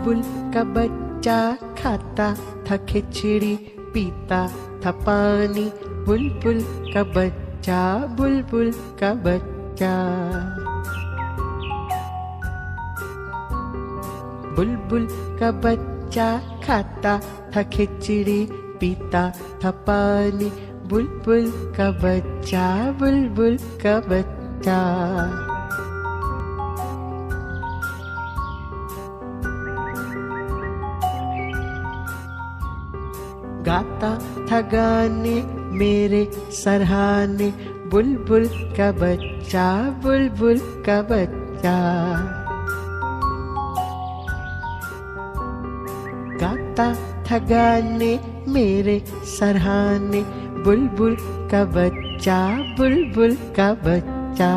बुलबुल का बच्चा खाता था खिचड़ी, पीता था पानी। बुलबुल का बच्चा, बुलबुल का बच्चा। बुलबुल का बच्चा खाता था खिचड़ी, पीता था पानी। बुलबुल का बच्चा, बुलबुल का बच्चा। गाता था गाने मेरे सरहाने। बुलबुल का बच्चा, बुलबुल का बच्चा। गाता था गाने मेरे सरहाने। बुलबुल का बच्चा, बुलबुल का बच्चा।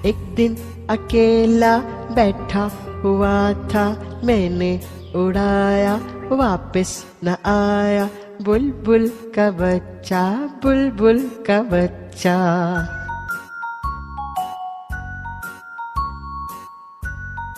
एक दिन अकेला बैठा हुआ था, मैंने उड़ाया वापस न आया। बुलबुल का बच्चा, बुलबुल का बच्चा।